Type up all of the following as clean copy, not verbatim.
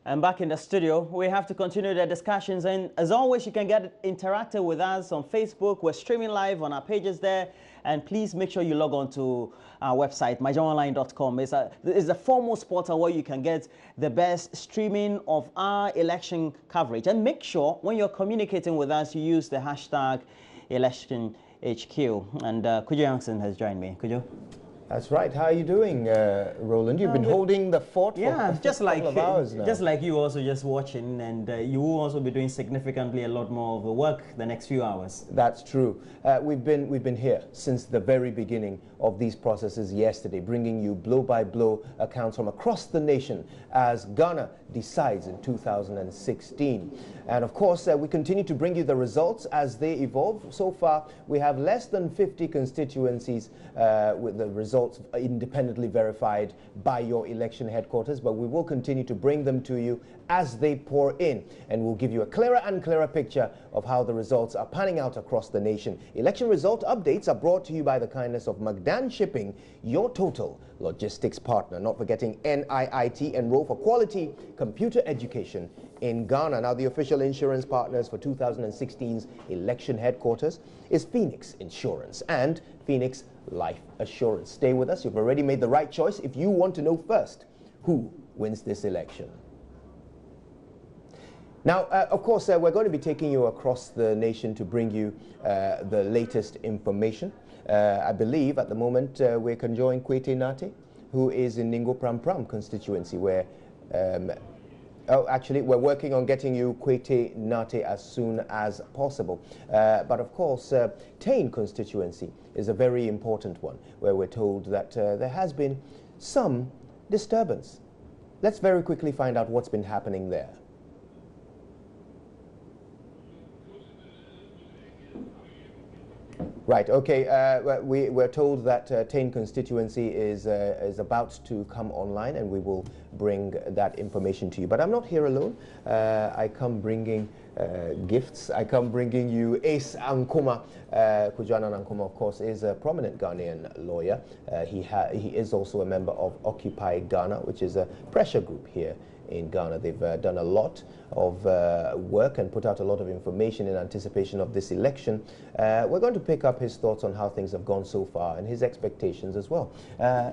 And back in the studio, we have to continue the discussions. And as always, you can get interactive with us on Facebook. We're streaming live on our pages there. And please make sure you log on to our website, myjamonline.com. It's the foremost portal where you can get the best streaming of our election coverage. And make sure when you're communicating with us, you use the hashtag ElectionHQ. And Kujo Youngson has joined me. Kujo? That's right. How are you doing, Roland? You've been holding the fort for a couple of hours now. Just like you also just watching, and you will also be doing significantly a lot more of the work the next few hours. That's true. We've been here since the very beginning of these processes yesterday, bringing you blow-by-blow accounts from across the nation as Ghana decides in 2016. And of course, we continue to bring you the results as they evolve. So far, we have less than 50 constituencies with the results independently verified by your election headquarters, but we will continue to bring them to you as they pour in, and we'll give you a clearer and clearer picture of how the results are panning out across the nation. Election result updates are brought to you by the kindness of Magdan Shipping, your total logistics partner. Not forgetting NIIT, Enroll for Quality Computer Education in Ghana. Now, the official insurance partners for 2016's election headquarters is Phoenix Insurance and Phoenix Life Assurance. Stay with us. You've already made the right choice if you want to know first who wins this election. Now, of course, we're going to be taking you across the nation to bring you the latest information. I believe at the moment we're conjoining Kwete Nate, who is in Ningo Pram Pram constituency, where actually, we're working on getting you Kwete Nate as soon as possible. But of course, Tain constituency is a very important one, where we're told that there has been some disturbance. Let's very quickly find out what's been happening there. Right, okay, we're told that Tain constituency is about to come online, and we will bring that information to you. But I'm not here alone. I come bringing gifts. I come bringing you Ace Ankoma. Kujana Ankoma, of course, is a prominent Ghanaian lawyer. He is also a member of Occupy Ghana, which is a pressure group here in Ghana. They've done a lot of work and put out a lot of information in anticipation of this election. We're going to pick up his thoughts on how things have gone so far and his expectations as well.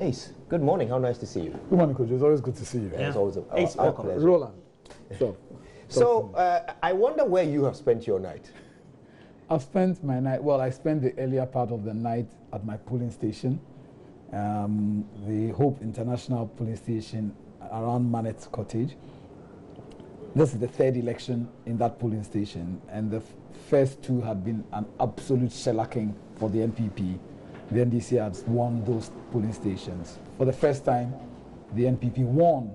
Ace, good morning. How nice to see you. Good morning, Coach. It's always good to see you. Yeah. It's always a pleasure. Roland. So I wonder where you have spent your night. I've spent my night, well, I spent the earlier part of the night at my polling station, the Hope International Polling Station around Manet Cottage. This is the third election in that polling station, and the first two had been an absolute shellacking for the NPP. The NDC has won those polling stations. For the first time, the NPP won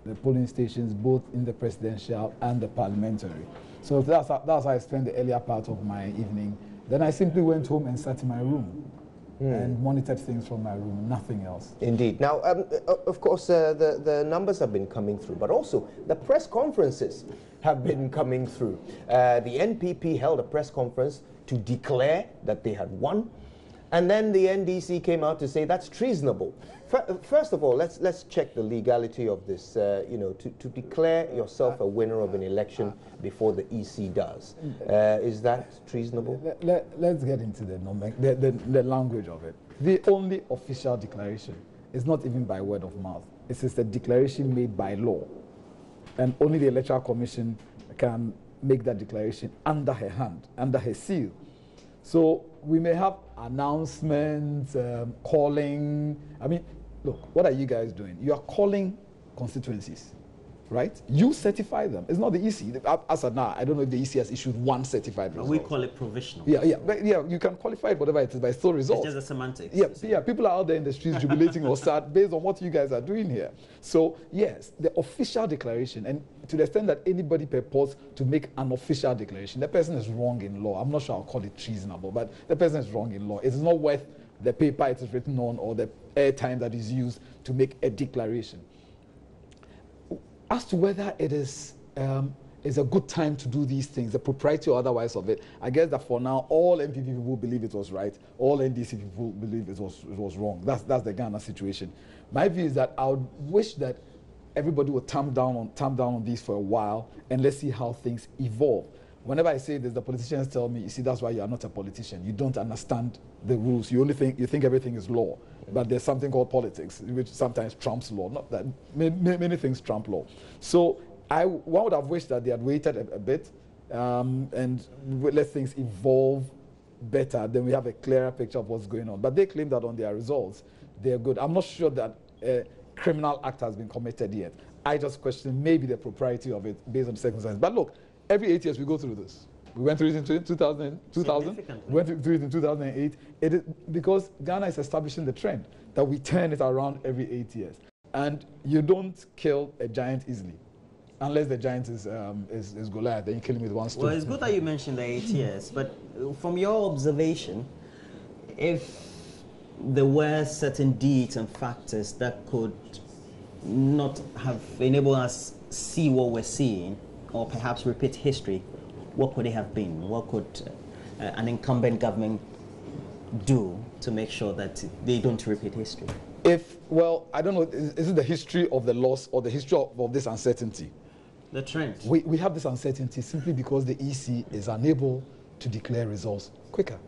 the polling stations both in the presidential and the parliamentary. So that's how I spent the earlier part of my evening. Then I simply went home and sat in my room and monitored things from my room, nothing else. Indeed. Now, of course, the numbers have been coming through, but also the press conferences have been coming through. The NPP held a press conference to declare that they had won, and then the NDC came out to say that's treasonable. First of all, let's check the legality of this. You know, to declare yourself a winner of an election before the EC does, is that treasonable? Let's get into the language of it. The only official declaration is not even by word of mouth. It is a declaration made by law, and only the Electoral Commission can make that declaration under her hand, under her seal. So we may have announcements, calling. I mean, look, what are you guys doing? You are calling constituencies, right? You certify them. It's not the EC. As of now, I don't know if the EC has issued one certified result. We call it provisional. But you can qualify it whatever it is, but it's still results. It's just a semantics. Yeah, people are out there in the streets jubilating or sad based on what you guys are doing here. So yes, the official declaration, and to the extent that anybody purports to make an official declaration, the person is wrong in law. I'm not sure I'll call it treasonable, but the person is wrong in law. It's not worth the paper it is written on or the airtime that is used to make a declaration. As to whether it is a good time to do these things, the propriety or otherwise of it, I guess that for now, all NPP people believe it was right, all NDC people believe it was wrong. That's the Ghana situation. My view is that I would wish that everybody will tamp down on these for a while, and let's see how things evolve. Whenever I say this, the politicians tell me, you see, that's why you are not a politician. You don't understand the rules. You think everything is law. But there's something called politics, which sometimes trumps law. Not that many things trump law. So one would have wished that they had waited a bit and let things evolve better. Then we have a clearer picture of what's going on. But they claim that on their results, they're good. I'm not sure that a criminal act has been committed yet. I just question maybe the propriety of it based on the circumstances. But look, every 8 years we go through this. We went through it in 2000. We went through it in 2008. It is because Ghana is establishing the trend that we turn it around every 8 years. And you don't kill a giant easily. Unless the giant is Goliath, then you kill him with one stone. Well, it's good that you mentioned the 8 years, but from your observation, if there were certain deeds and factors that could not have enabled us see what we're seeing, or perhaps repeat history, what could they have been? What could an incumbent government do to make sure that they don't repeat history? Well, I don't know, is it the history of the loss or the history of this uncertainty? The trend. We have this uncertainty simply because the EC is unable to declare results quicker.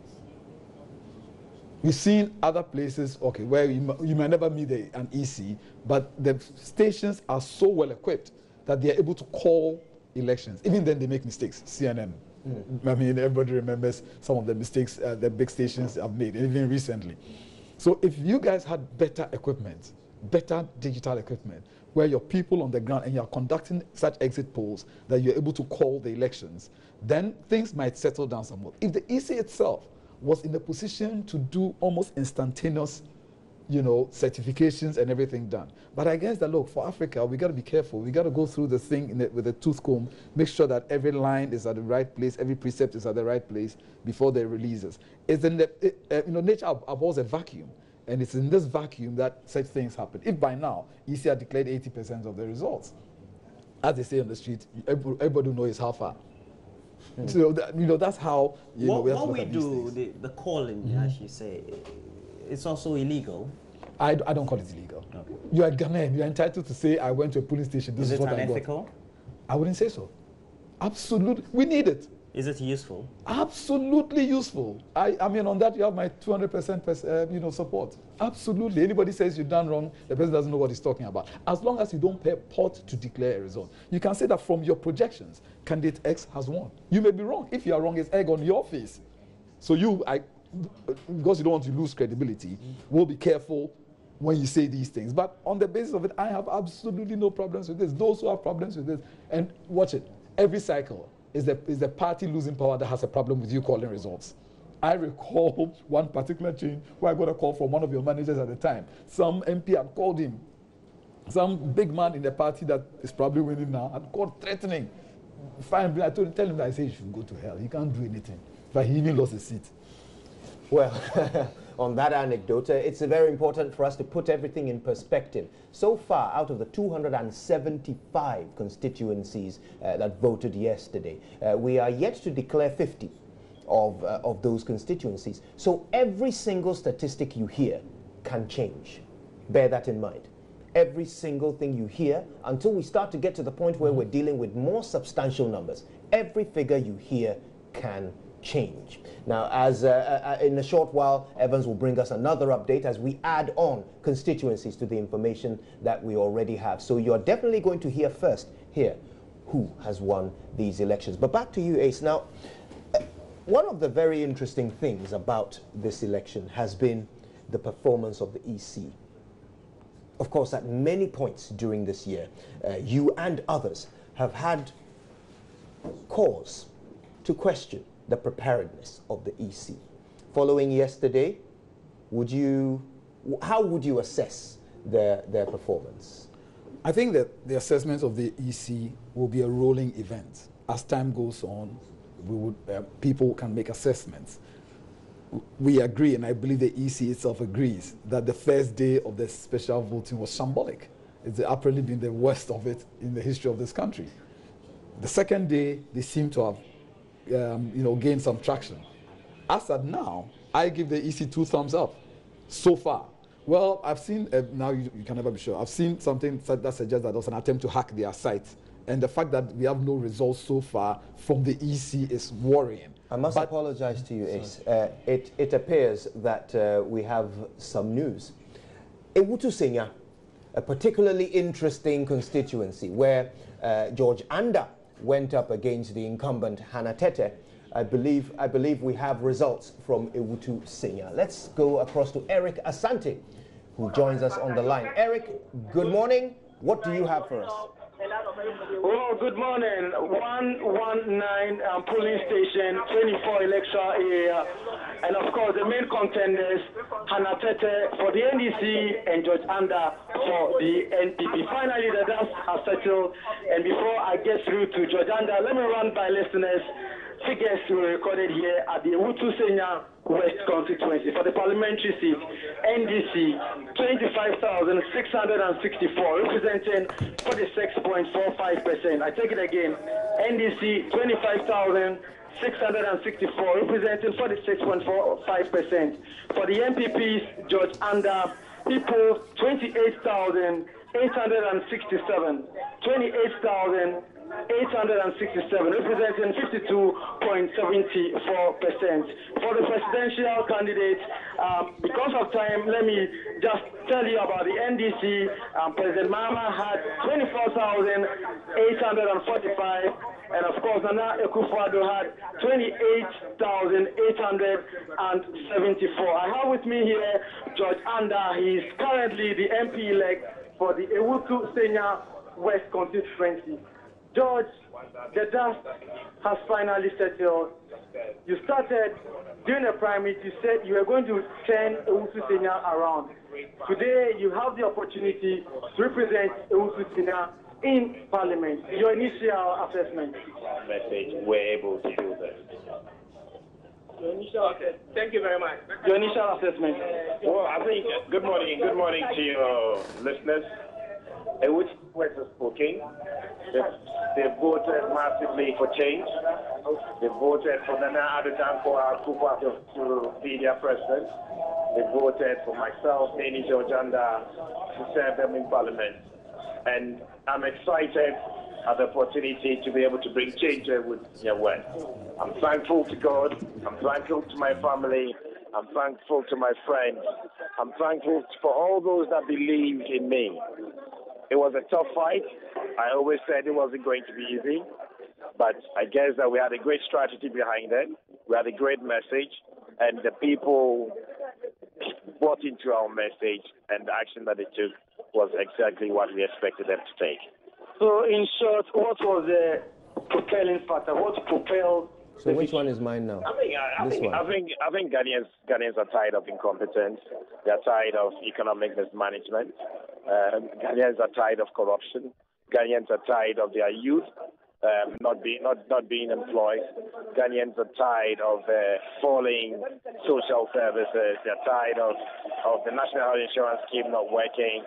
We've seen other places, okay, where you might never meet an EC, but the stations are so well equipped that they are able to call elections. Even then they make mistakes. CNN. I mean, everybody remembers some of the mistakes the big stations have made, even recently. So if you guys had better equipment, better digital equipment, where your people on the ground and you're conducting such exit polls that you're able to call the elections, then things might settle down somewhat. If the EC itself was in a position to do almost instantaneous, certifications and everything done. But I guess that, look, for Africa, we got to be careful. We got to go through the thing with a tooth comb, make sure that every line is at the right place, every precept is at the right place before they release us. It's in nature abhors a vacuum, and it's in this vacuum that such things happen. If by now, EC had declared 80% of the results, as they say on the street, everybody knows how far. So that's how what we do, the calling, as you say, it's also illegal. I don't call it illegal. Okay. You are Ghanaian. You are entitled to say, I went to a police station. This is what I got. Is it unethical? I wouldn't say so. Absolutely. We need it. Is it useful? Absolutely useful. I mean, on that, you have my 200% support. Absolutely. Anybody says you've done wrong, the person doesn't know what he's talking about. As long as you don't purport to declare a result. You can say that from your projections, candidate X has won. You may be wrong. If you are wrong, it's egg on your face. So because you don't want to lose credibility, we'll be careful when you say these things. But on the basis of it, I have absolutely no problems with this. Those who have problems with this, and watch it, every cycle is the party losing power that has a problem with you calling results. I recall one particular change where I got a call from one of your managers at the time. Some MP had called him. Some big man in the party that is probably winning now had called threatening. Fine, I tell him that I say he should go to hell. He can't do anything. But he even lost his seat. Well, on that anecdote, it's very important for us to put everything in perspective. So far, out of the 275 constituencies that voted yesterday, we are yet to declare 50 of those constituencies. So every single statistic you hear can change. Bear that in mind. Every single thing you hear, until we start to get to the point where we're dealing with more substantial numbers, every figure you hear can change. Now, as in a short while, Evans will bring us another update as we add on constituencies to the information that we already have. So you're definitely going to hear first here who has won these elections. But back to you, Ace. Now, one of the very interesting things about this election has been the performance of the EC. Of course, at many points during this year, you and others have had cause to question the preparedness of the EC. Following yesterday, how would you assess their performance? I think that the assessment of the EC will be a rolling event. As time goes on, people can make assessments. We agree, and I believe the EC itself agrees, that the first day of the special voting was shambolic. It's apparently been the worst of it in the history of this country. The second day, they seem to have gain some traction. As at now, I give the EC 2 thumbs up so far. Well, I've seen, now you can never be sure, I've seen something that suggests that there was an attempt to hack their site. And the fact that we have no results so far from the EC is worrying. I must apologize to you, Ace. It appears that we have some news. Ewutu Senya, a particularly interesting constituency where George Anda went up against the incumbent Hannah Tete. I believe we have results from Ewutu Senya. Let's go across to Eric Asante, who joins us on the line. Eric, good morning. What do you have for us? Well, good morning. 119 polling station, 24 electoral area, and of course the main contenders, Hannah Tete for the NDC and George Anda for the NPP. Finally, the dust has settled, and before I get through to George Anda, let me run by listeners figures were recorded here at the Ewutu Senya West constituency for the parliamentary seat. NDC 25,664, representing 46.45%. I take it again. NDC 25,664, representing 46.45%. For the MPPs, George Anda, people 28,867, 28,867, representing 52.74%. For the presidential candidates, because of time, let me just tell you about the NDC. President Mahama had 24,845, and of course, Nana Akufo-Addo had 28,874. I have with me here George Anda. He is currently the MP-elect for the Ewutu Senya West constituency. George, the dust has finally settled. You started during the primary, you said you were going to turn Ewutu Senya around. Today, you have the opportunity to represent Ewutu Senya in Parliament. Your initial assessment? Message, we're able to do that. Thank you very much. Your initial assessment? Well, I think, good morning to your listeners. Ewutu West is spoken. They voted massively for change. They voted for Nana Akufo-Addo to be their president. They voted for myself, Nene George Anda, to serve them in Parliament. And I'm excited at the opportunity to be able to bring change with West. I'm thankful to God. I'm thankful to my family. I'm thankful to my friends. I'm thankful for all those that believed in me. It was a tough fight. I always said it wasn't going to be easy, but I guess that we had a great strategy behind it. We had a great message, and the people bought into our message, and the action that they took was exactly what we expected them to take. So, in short, what was the propelling factor? What propelled? So, which one is mine now? I think Ghanaians are tired of incompetence. They are tired of economic mismanagement. Ghanaians are tired of corruption. Ghanaians are tired of their youth not being employed. Ghanaians are tired of falling social services. They're tired of the National Health Insurance Scheme not working.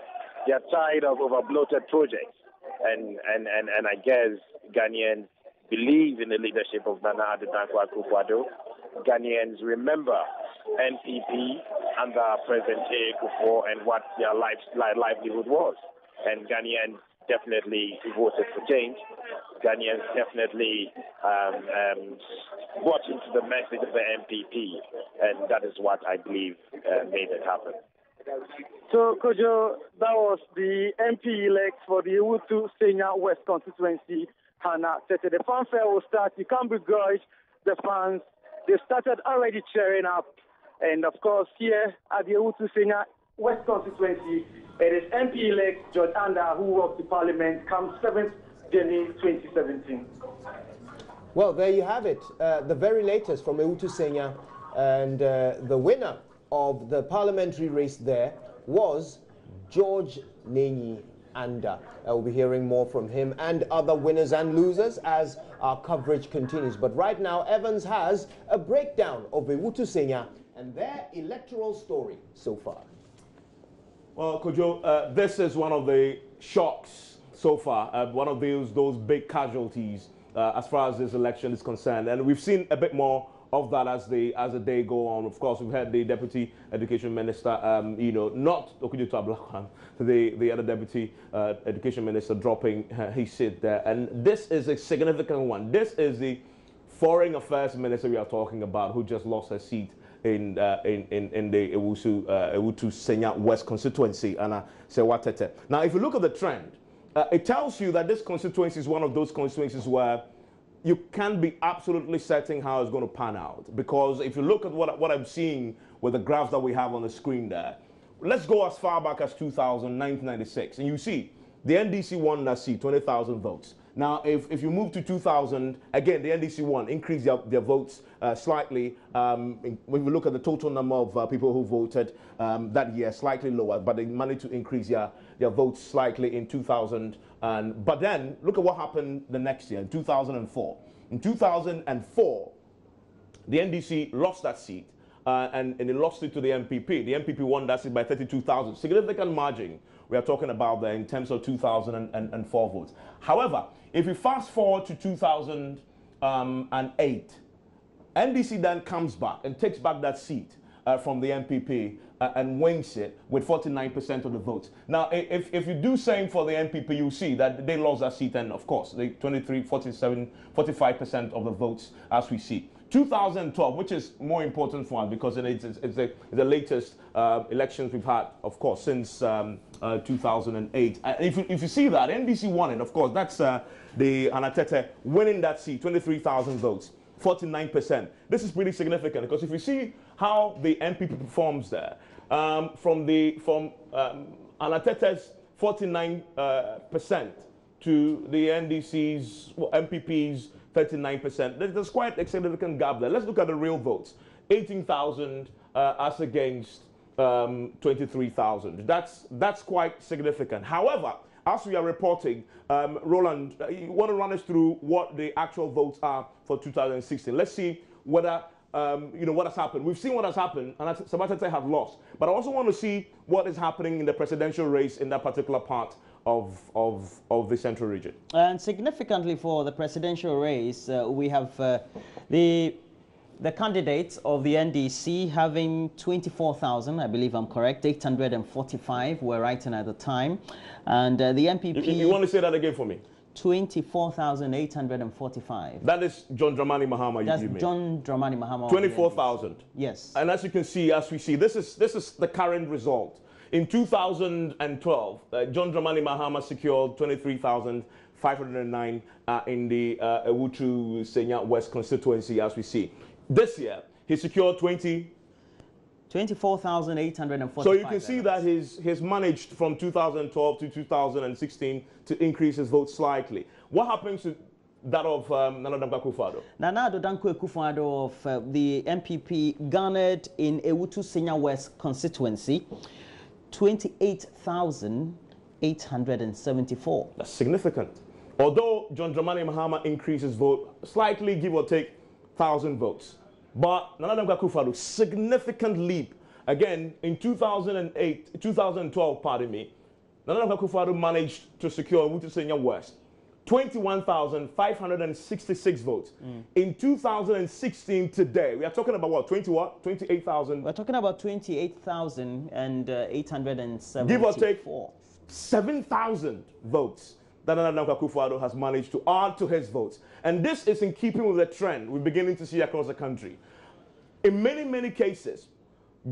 They're tired of over-bloated projects. And I guess Ghanaians believe in the leadership of Nana Akufo-Addo. Ghanaians remember NPP under President Akufo and what their livelihood was. And Ghanaians definitely voted for change. Ghanaians definitely bought into the message of the MPP, and that is what I believe made it happen. So, Kojo, that was the MP-elect for the Ewutu Senya West constituency, Hannah Tete. The fanfare will start. You can't begrudge the fans. They started already cheering up. And, of course, here at the Ewutu Senya West constituency, it is MP-elect George Anda who walked to Parliament come 7th January 2017. Well, there you have it. The very latest from Ewutu Senya, and the winner of the parliamentary race there was George Nene Anda. We'll be hearing more from him and other winners and losers as our coverage continues. But right now, Evans has a breakdown of Ewutu Senya and their electoral story so far. Well, Kojo, this is one of the shocks so far, one of those big casualties as far as this election is concerned. And we've seen a bit more of that as the day go on. Of course, we've had the Deputy Education Minister, not Okuju Ablakwan, the other Deputy Education Minister dropping his seat there. And this is a significant one. This is the Foreign Affairs Minister we are talking about, who just lost her seat in the Ewutu Senya West constituency, Anna Sewatete. Now, if you look at the trend, it tells you that this constituency is one of those constituencies where you can't be absolutely certain how it's going to pan out. Because if you look at what I'm seeing with the graphs that we have on the screen there, let's go as far back as 1996, and you see the NDC won that seat, 20,000 votes. Now, if you move to 2000, again, the NDC won, increased their votes slightly. When we look at the total number of people who voted that year, slightly lower, but they managed to increase their votes slightly in 2000. But then, look at what happened the next year, in 2004. In 2004, the NDC lost that seat, and they lost it to the MPP. The MPP won that seat by 32,000. Significant margin we are talking about there in terms of 2004 votes. However, if you fast forward to 2008, NDC then comes back and takes back that seat from the MPP and wins it with 49% of the votes. Now, if you do same for the MPP, you see that they lost that seat, and of course, they 23, 47, 45% of the votes as we see. 2012, which is more important for us because it's the latest elections we've had, of course, since 2008. If you see that, NDC won it, of course, that's the Anatete winning that seat, 23,000 votes, 49%. This is pretty significant because if you see how the MPP performs there, from Anatete's 49% to the NDC's, MPP's 39%. There's quite a significant gap there. Let's look at the real votes. 18,000 as against 23,000. That's quite significant. However, as we are reporting, Roland, you want to run us through what the actual votes are for 2016. Let's see whether what has happened. We've seen what has happened, and Sabatete have lost. But I also want to see what is happening in the presidential race in that particular part of the central region. And significantly for the presidential race, we have the candidates of the NDC having 24,000, I believe I'm correct, 845 were writing at the time. And the MPP... You want to say that again for me? 24,845. That is John Dramani Mahama. That's John Dramani Mahama. 24,000. Yes. And as you can see, as we see, this is the current result. In 2012, John Dramani Mahama secured 23,509 in the Ewutu Senya West constituency, as we see. This year, he secured 24,845. So you can see that he's managed from 2012 to 2016 to increase his vote slightly. What happens to that of Nana Dankwa Akufo-Addo? Nana Dankwa Akufo-Addo of the MPP garnered in Ewutu Senya West constituency 28,874. That's significant. Although John Dramani Mahama increased his vote slightly, give or take 1,000 votes. But Nana Dankwa Akufo-Addo, significant leap. Again, in 2012, pardon me, Nana Dankwa Akufo-Addo managed to secure Ewutu Senya West 21,566 votes. In 2016 today, we are talking about what? 28,000? We're talking about 28,874. Give or take 7,000 votes that Nana Dankwa Akufo-Addo has managed to add to his votes. And this is in keeping with the trend we're beginning to see across the country. In many, many cases,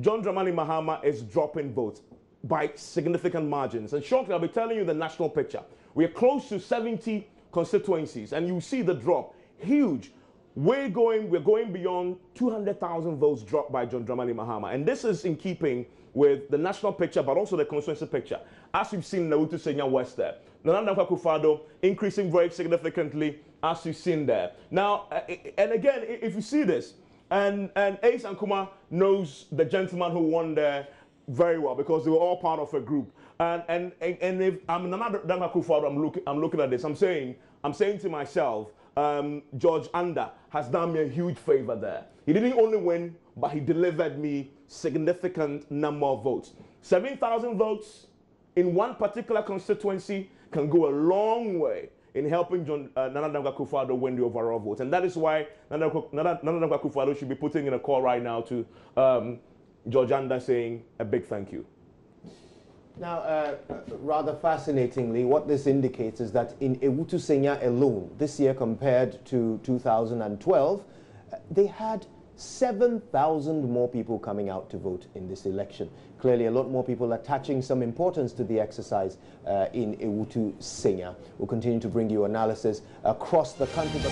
John Dramani Mahama is dropping votes by significant margins. And shortly, I'll be telling you the national picture. We are close to 70 constituencies, and you see the drop. Huge. We're going beyond 200,000 votes dropped by John Dramani Mahama. And this is in keeping with the national picture, but also the constituency picture. As we've seen in Ewutu Senya West there. Nana Dankwa Akufo-Addo increasing very significantly, as you've seen there. Now, and again, if you see this, and Ace Ankuma knows the gentleman who won there very well because they were all part of a group. And if I'm Nana Dankwa Akufo-Addo, I'm looking at this. I'm saying to myself, George Anda has done me a huge favor there. He didn't only win, but he delivered me significant number of votes. 7,000 votes in one particular constituency can go a long way in helping Nana Dankwa Akufo-Addo win the overall vote. And that is why Nana Dankwa Akufo-Addo should be putting in a call right now to George Anda saying a big thank you. Now, rather fascinatingly, what this indicates is that in Ewutu Senya alone, this year compared to 2012, they had 7,000 more people coming out to vote in this election. Clearly, a lot more people attaching some importance to the exercise in Ewutu Senya. We'll continue to bring you analysis across the country. But